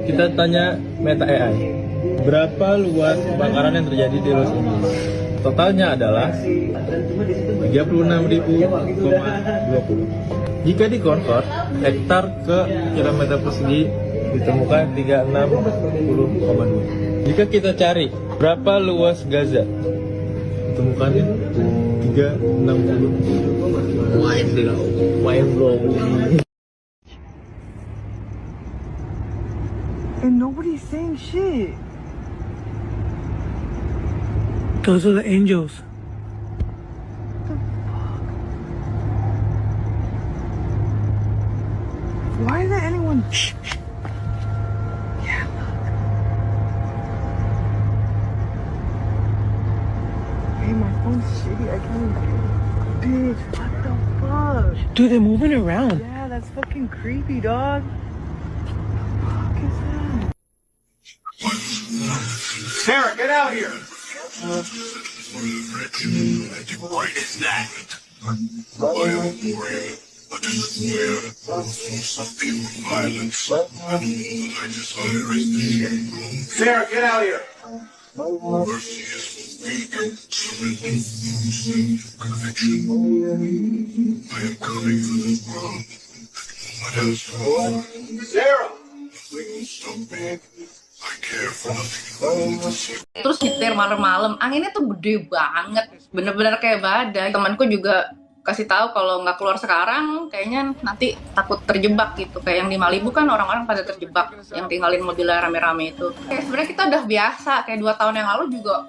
kita tanya Meta AI, berapa luas kebakaran yang terjadi di Los Angeles? Totalnya adalah 36.000,20. Jika dikonvert hektar ke kilometer persegi ditemukan 3610,2. Jika kita cari berapa luas Gaza, ditemukannya 360. Mind blowing. And nobody's saying shit. Those are the angels. The fuck? Why isn't anyone? Yeah, look. Hey, my phone's shitty. I can't even. Bitch, what the fuck? Dude, they're moving around. Yeah, that's fucking creepy, dog. What the fuck is that? Sarah, get out here! What is that? I am warrior, a destroyer, something violence, and all I desire is the Sarah, get out here! mercy is weak, surrender, sin, conviction. I am coming for the world. What else do I want? Sarah! Nothing will stop me. I care for nothing. Terus nyetir malam-malam, anginnya tuh gede banget, bener-bener kayak badai. Temanku juga kasih tahu kalau nggak keluar sekarang, kayaknya nanti takut terjebak gitu. Kayak yang di Malibu kan orang-orang pada terjebak, yang tinggalin mobilnya rame-rame itu. Kayak sebenarnya kita udah biasa, kayak 2 tahun yang lalu juga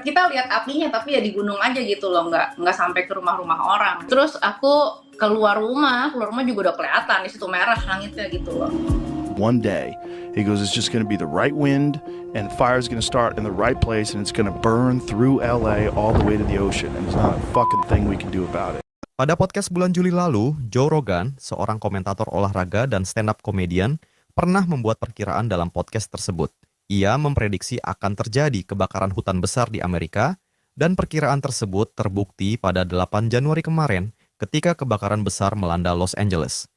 kita lihat apinya, tapi ya di gunung aja gitu loh, nggak sampai ke rumah-rumah orang. Terus aku keluar rumah juga udah kelihatan di situ merah langitnya gitu loh. One day, he goes, it's just going to be the right wind, and fire's going to start in the right place, and it's going to burn through LA all the way to the ocean, and there's not a fucking thing we can do about it. Pada podcast bulan Juli lalu, Joe Rogan, seorang komentator olahraga dan stand-up comedian, pernah membuat perkiraan dalam podcast tersebut. Ia memprediksi akan terjadi kebakaran hutan besar di Amerika, dan perkiraan tersebut terbukti pada 8 Januari kemarin ketika kebakaran besar melanda Los Angeles.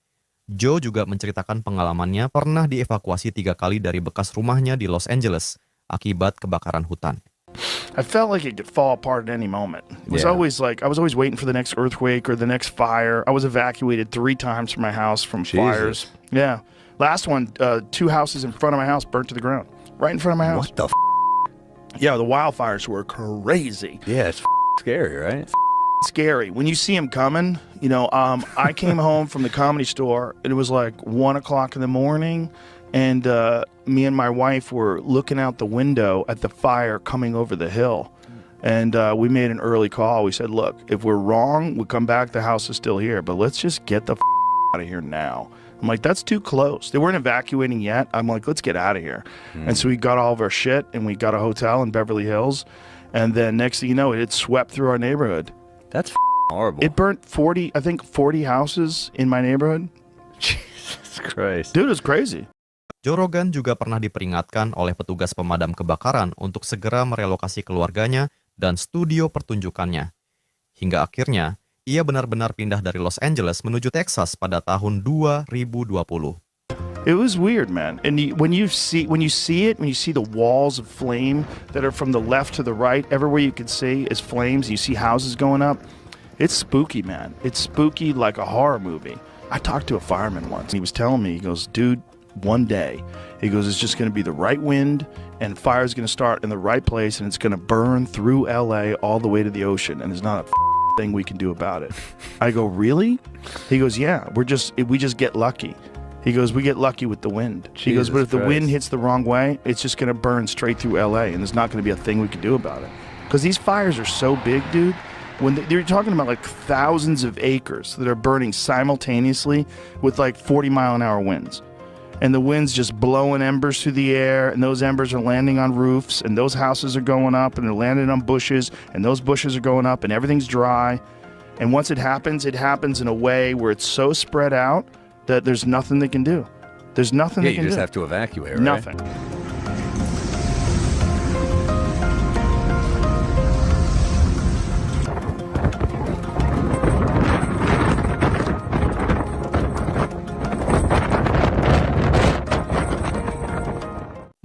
Joe juga menceritakan pengalamannya pernah dievakuasi 3 kali dari bekas rumahnya di Los Angeles akibat kebakaran hutan. I felt like it could fall apart at any moment. It was always like, I was always waiting for the next earthquake or the next fire. I was evacuated 3 times from my house from fires. Yeah. Last one, 2 houses in front of my house burnt to the ground. Right in front of my house. What the Yeah, the wildfires were crazy. Yeah, it's scary, right? Scary. When you see them coming, you know, I came home from the Comedy Store, and it was like 1 o'clock in the morning, and me and my wife were looking out the window at the fire coming over the hill. And we made an early call. We said, look, if we're wrong, we'll come back, the house is still here, but let's just get the out of here now. I'm like, that's too close. They weren't evacuating yet. I'm like, let's get out of here. And so we got all of our shit, and we got a hotel in Beverly Hills, and then next thing you know, it swept through our neighborhood. That's horrible. It burnt 40 houses in my neighborhood. Jesus Christ. Dude, it's crazy. Joe Rogan juga pernah diperingatkan oleh petugas pemadam kebakaran untuk segera merelokasi keluarganya dan studio pertunjukannya. Hingga akhirnya, ia benar-benar pindah dari Los Angeles menuju Texas pada tahun 2020. It was weird, man. And when you see the walls of flame that are from the left to the right, everywhere you can see is flames. You see houses going up. It's spooky, man. It's spooky like a horror movie. I talked to a fireman once. He was telling me, he goes, dude, one day, he goes, it's just going to be the right wind, and fire's going to start in the right place, and it's going to burn through LA all the way to the ocean, and there's not a thing we can do about it. I go, really? He goes, yeah. We just get lucky. He goes, we get lucky with the wind. He goes, but if the wind hits the wrong way, it's just going to burn straight through LA, and there's not going to be a thing we can do about it. Because these fires are so big, dude. When they're talking about like thousands of acres that are burning simultaneously with like 40-mile-an-hour winds. And the wind's just blowing embers through the air, and those embers are landing on roofs, and those houses are going up, and they're landing on bushes, and those bushes are going up, and everything's dry. And once it happens in a way where it's so spread out that there's nothing they can do. There's nothing they can do. You just have to evacuate, right? Nothing.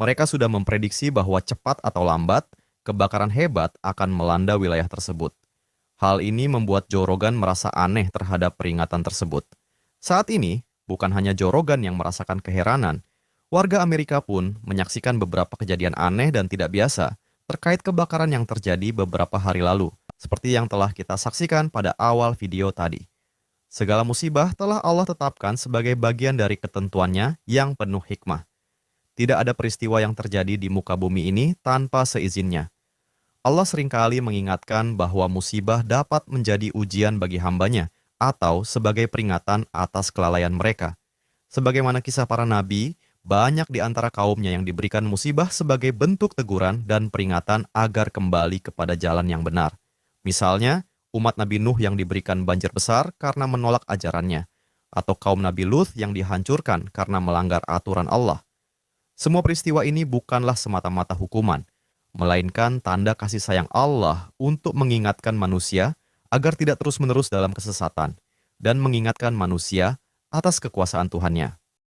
Mereka sudah memprediksi bahwa cepat atau lambat, kebakaran hebat akan melanda wilayah tersebut. Hal ini membuat Joe Rogan merasa aneh terhadap peringatan tersebut. Saat ini, bukan hanya Joe Rogan yang merasakan keheranan, warga Amerika pun menyaksikan beberapa kejadian aneh dan tidak biasa terkait kebakaran yang terjadi beberapa hari lalu, seperti yang telah kita saksikan pada awal video tadi. Segala musibah telah Allah tetapkan sebagai bagian dari ketentuannya yang penuh hikmah. Tidak ada peristiwa yang terjadi di muka bumi ini tanpa seizinnya. Allah seringkali mengingatkan bahwa musibah dapat menjadi ujian bagi hambanya atau sebagai peringatan atas kelalaian mereka. Sebagaimana kisah para nabi, banyak di antara kaumnya yang diberikan musibah sebagai bentuk teguran dan peringatan agar kembali kepada jalan yang benar. Misalnya, umat Nabi Nuh yang diberikan banjir besar karena menolak ajarannya, atau kaum Nabi Lut yang dihancurkan karena melanggar aturan Allah. Semua peristiwa ini bukanlah semata-mata hukuman, melainkan tanda kasih sayang Allah untuk mengingatkan manusia agar tidak terus-menerus dalam kesesatan dan mengingatkan manusia atas kekuasaan Tuhannya.